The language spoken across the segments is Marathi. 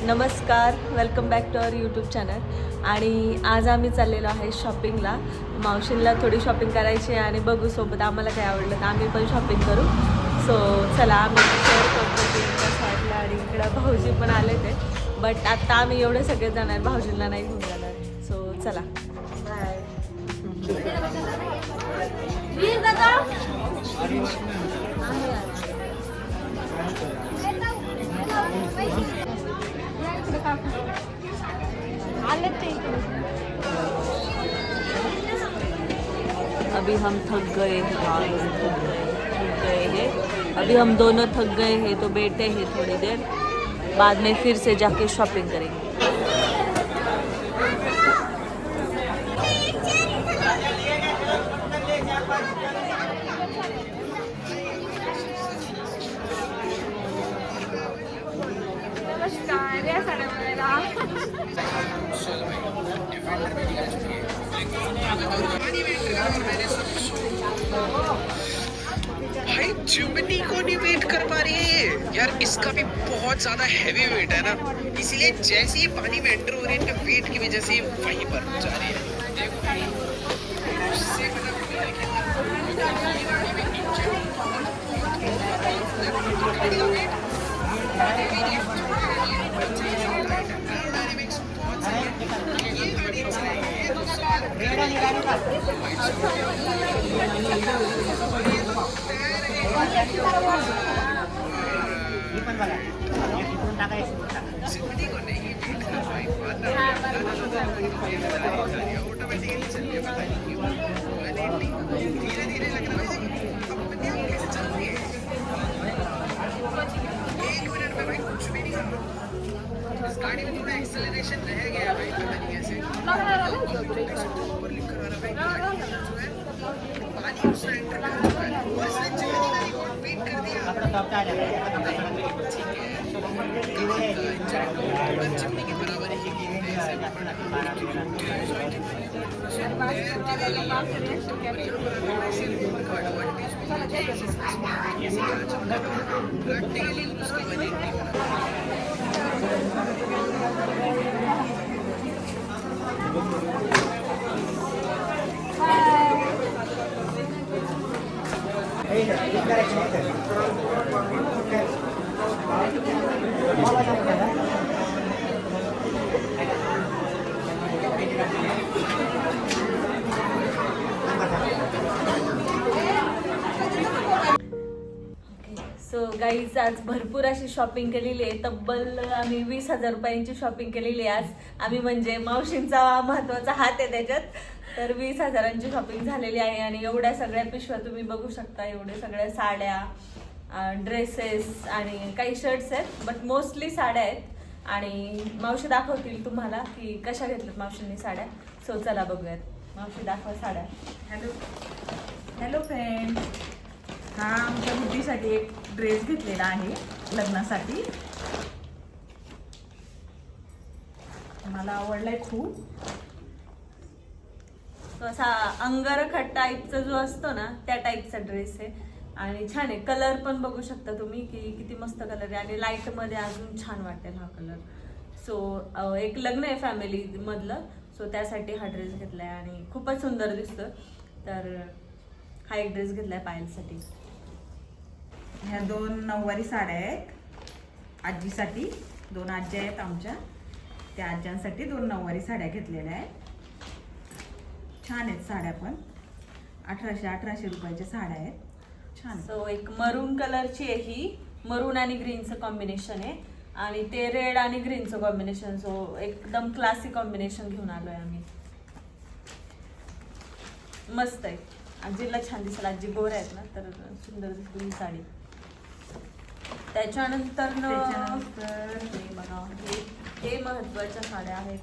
नमस्कार, welcome back to our YouTube channel. आणि आज आम्ही चाललेलो आहे शॉपिंगला. मावशींला थोडी शॉपिंग करायची आहे आणि बघू सोबत आम्हाला काय आवडलं तर आम्ही पण शॉपिंग करू. सो चला आम्ही शेअर करतो त्या साईडला आणि इकडं भाऊजी पण आले ते. बट आत्ता आम्ही एवढे सगळे जाणार, भाऊजींना नाही घेऊन जाणार. सो चला बाय. अभी हम थक गए हैं अभी हम दोनों थक गए हैं तो बैठे हैं थोड़ी देर, बाद में फिर से जाके शॉपिंग करेंगे. भाई चिमनी को नहीं वेट कर पा रही है ये यार. इसका भी बहुत ज्यादा हैवी वेट है ना, इसीलिए जैसे ही पानी में एंटर हो रही है इनके वेट की वजह से वहीं पर जा रही है. गाड़ी में थोड़ा एक्सेलरेशन रह गया भाई, पता नहीं कैसे ऊपर लिख कर आ रहा भाई जो है पानी उसने एंटर कर चुका है और इसने चिमनी को वेट कर दिया. चिमनी के बराबर ही सो गाईज आज भरपूर अशी शॉपिंग केलेली आहे. तब्बल आम्ही 20,000 रुपयांची शॉपिंग केलेली आहे आज आम्ही. म्हणजे मावशींचा महत्वाचा हात आहे त्याच्यात. तर 20,000ची शॉपिंग झालेली आहे आणि एवढ्या सगळ्या पिशव्या तुम्ही बघू शकता. एवढ्या सगळ्या साड्या, ड्रेसेस आणि काही शर्ट्स आहेत, बट मोस्टली साड्या आहेत. आणि मावशी दाखवतील तुम्हाला की कशा घेतल्यात मावशींनी साड्या. सो चला बघूयात. मावशी दाखवा साड्या. हॅलो फ्रेंड, हा आमच्या मुलीसाठी एक ड्रेस घेतलेला आहे लग्नासाठी. मला आवडलाय खूप. तो असा अंगरखट टाईपचा जो असतो ना त्या टाईपचा ड्रेस आहे आणि छान आहे. कलर पण बघू शकता तुम्ही की किती मस्त कलर आहे आणि लाईट मध्ये अजून छान वाटेल हा कलर. सो एक लग्न आहे फॅमिली मधलं, सो त्यासाठी हा ड्रेस घेतलाय आणि खूपच सुंदर दिसतं. तर हा एक ड्रेस घेतलाय पायलसाठी. ह्या 2 नऊवारी साड्या आहेत आजीसाठी. 2 आजी आहेत आमच्या, त्या आज्यांसाठी 2 नऊवारी साड्या घेतलेल्या आहेत. छान आहेत साड्या पण. 1800 रुपयाच्या साड्या आहेत. छान. सो एक मरून कलरची आहे ही. मरून आणि ग्रीनचं कॉम्बिनेशन आहे आणि ते रेड आणि ग्रीनचं कॉम्बिनेशन. सो एकदम क्लासिक कॉम्बिनेशन घेऊन आलोय आम्ही. मस्त आहे. आजीला छान दिसेल. आजी गोऱ्या आहेत ना, तर सुंदर दिसते ही साडी. त्याच्यानंतर हे बघा, हे महत्वाच्या साड्या आहेत.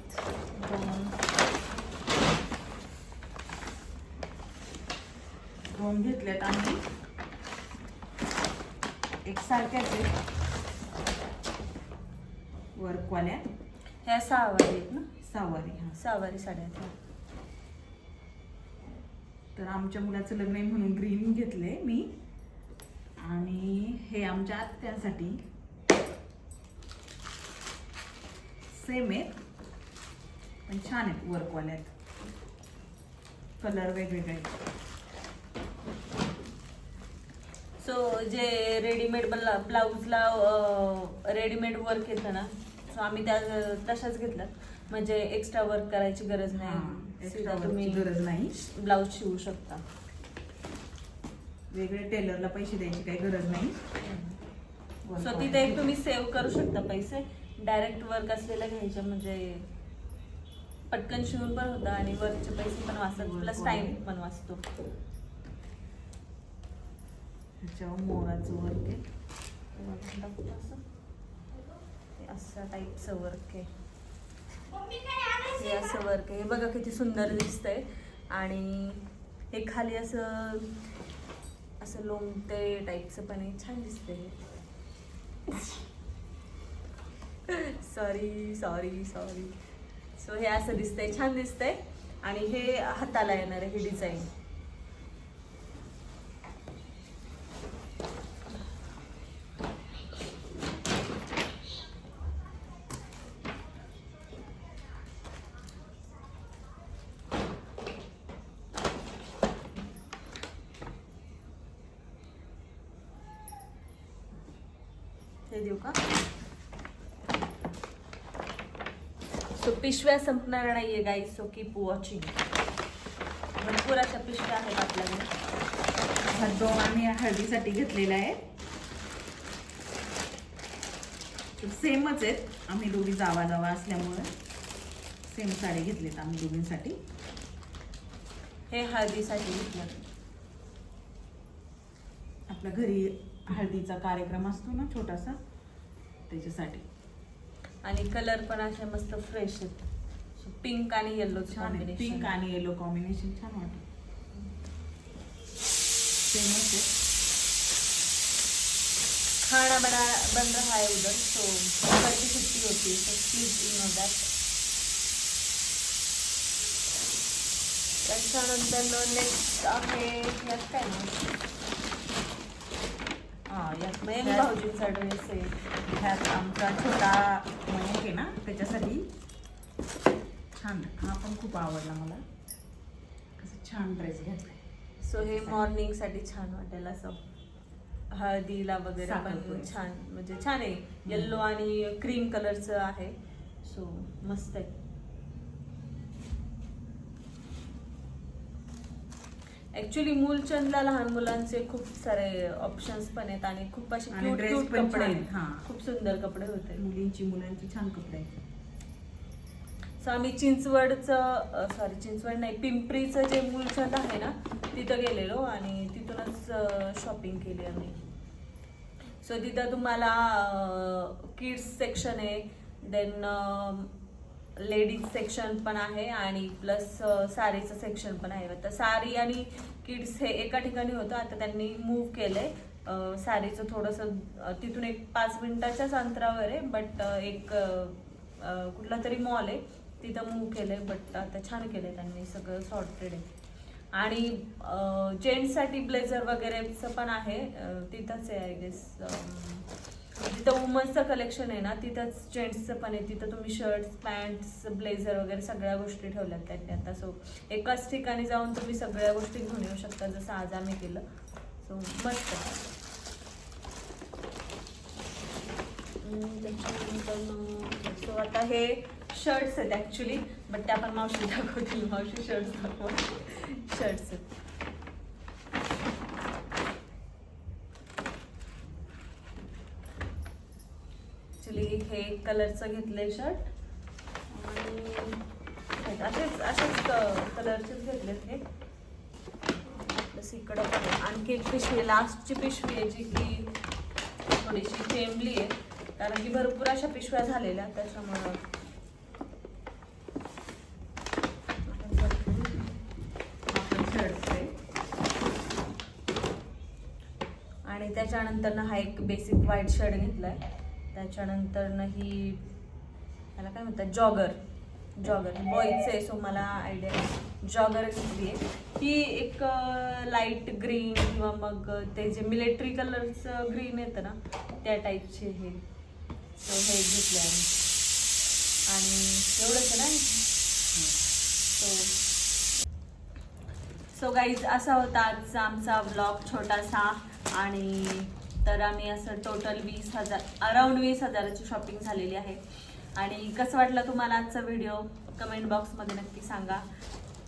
2 घेतल्यात आम्ही. एक सारख्याच आहेत वर्कवाल्या. ह्या 6 वारी आहेत ना. 6 वारी. हा 6 वारी साड्या आहेत. तर आमच्या मुलाचं लग्न आहे म्हणून ग्रीन घेतले मी. आणि हे आमच्या आत्यांसाठी सेम आहेत पण छान आहेत वर्कवाल्या आहेत. कलर वेगवेगळे आहेत. सो जे रेडीमेड ब्लाऊजला रेडीमेड वर्क येतं ना, सो आम्ही त्या तशाच घेतल्यात. म्हणजे एक्स्ट्रा वर्क करायची गरज नाही. एक्स्ट्रा तुम्ही गरज नाही. ब्लाऊज शिवू शकता. वेगळे टेलरला पैसे द्यायची काही गरज नाही. सो तिथे एक तुम्ही सेव्ह करू शकता पैसे. डायरेक्ट वर्क असलेलं घ्यायचं म्हणजे पटकन शिवून पण होतं आणि वर्कचे पैसे पण वाचतात, प्लस टाइम पण वाचतो. ह्याच्यावर मोराचं वर्क आहे. असं टाईपचं वर्क आहे. हे असं वर्क आहे. हे बघा किती सुंदर दिसतंय. आणि हे खाली असं असं लोंगटे टाईपचं पण आहे. छान दिसतंय. Sorry sorry sorry. सो हे असं दिसतंय, छान दिसतंय. आणि हे हाताला येणार आहे ही डिझाईन. हे देऊ का? सो पिशव्या संपणार नाहीये गाईज. So keep watching. भरपूर अशा पिशव्या आहेत आपल्याकडे. ह्या दोन आम्ही हळदीसाठी घेतलेल्या आहेत. सेमच आहेत. आम्ही दोघी जावा जावा असल्यामुळे सेम साडी घेतलेत आम्ही दोघींसाठी. हे हळदीसाठी घेतलं. आपल्या घरी हळदीचा कार्यक्रम असतो ना छोटासा, त्याच्यासाठी. आणि कलर पण असे मस्त फ्रेश आहेत. पिंक आणि येल्लो छान आहे. पिंक आणि येलो कॉम्बिनेशन छान वाटतं. सेमच आहे. खाना बन रहा है उधर. सो की छुट्टी होती है. So please know that. त्याच्यानंतर नेक्स्ट आहे यात काय ना, यात मयंक भाऊजींचा ड्रेस आहे. ह्यात आमचा छोटा मयंक आहे ना, त्याच्यासाठी छान. हा पण खूप आवडला मला. कसं छान ड्रेस घेतलाय. सो हे मॉर्निंग साठी छान वाटेल. असं हळदीला वगैरे पण साखरपुडा. छान, म्हणजे छान आहे. येल्लो आणि क्रीम कलरचं आहे. सो मस्त आहे. ऍक्च्युली मूलचंदला लहान मुलांचे खूप सारे ऑप्शन्स पण आहेत आणि खूप असे आणि क्यूट dress क्यूट पण कपडे छान. आहेत. हां. खूप सुंदर कपडे होते. मुलांची छान कपडे आहेत. सो आम्ही चिंचवड नाही, पिंपरीचं जे मूलचंद आहे ना, तिथं गेलेलो आणि तिथूनच शॉपिंग केली आम्ही. सो तिथं तुम्हाला किड्स सेक्शन आहे, देन लेडीज सेक्शन पण आहे आणि प्लस साडीचं सेक्शन पण आहे. तर साडी आणि किड्स हे एका ठिकाणी होतं. आता त्यांनी मूव्ह केलंय. साडीचं थोडंसं तिथून एक 5 मिनिटाच्याच अंतरावर आहे. बट एक कुठला तरी मॉल आहे तिथं मूव्ह केलंय. बट आता छान केलंय त्यांनी, सगळं सॉर्टेड आहे. आणि जेंट्ससाठी ब्लेझर वगैरेचं पण आहे. तिथंच आहे आय गेस. जिथं वुमन्सचं कलेक्शन आहे ना, तिथंच जेंट्सचं पण आहे. तिथं तुम्ही शर्ट्स, पॅन्ट्स, ब्लेझर वगैरे सगळ्या गोष्टी ठेवल्यात त्यांनी आता. सो एकाच ठिकाणी जाऊन तुम्ही सगळ्या गोष्टी घेऊन येऊ शकता, जसं आज आम्ही केलं. सो मस्त. सो आता हे शर्ट्स आहेत ॲक्च्युली, बट त्या पण मावशी दाखवतील. मावशी शर्ट्स दाखव. शर्ट्स आहेत. ॲक्च्युली हे कलरचं घेतलंय शर्ट आणि असेच कलरचेच घेतलेत हे. प्लस इकडं पण आहे आणखी एक पिशवी, लास्टची पिशवी आहे जी की थोडीशी चेंबली आहे, कारण की भरपूर अशा पिशव्या झालेल्या त्याच्यामुळं. आणि त्याच्यानंतर ना हा एक बेसिक व्हाईट शर्ट घेतलाय. त्याच्यानंतर ना ही याला काय म्हणतात, जॉगर बॉईजचं आहे. सो मला आयडिया जॉगर घेतली आहे. ही एक लाईट ग्रीन किंवा मग ते जे मिलिटरी कलरचं ग्रीन येतं ना, त्या टाईपचे हे. सो हे घेतले आहे. आणि एवढंच नाही. सो गाईज असा होता आजचा आमचा ब्लॉग छोटासा. आणि तर आम्ही असं टोटल 20,000 अराउंड 20,000ची शॉपिंग झालेली आहे. आणि कसं वाटलं तुम्हाला आजचा व्हिडिओ कमेंट बॉक्समध्ये नक्की सांगा.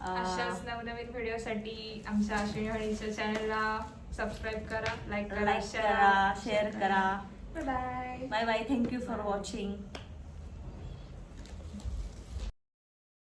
अशाच नवनवीन व्हिडिओसाठी आमच्या अश्विनी हळीच्या चॅनलला सबस्क्राईब करा, लाईक करा, शेअर करा. Bye bye. Bye bye. Thank you for watching.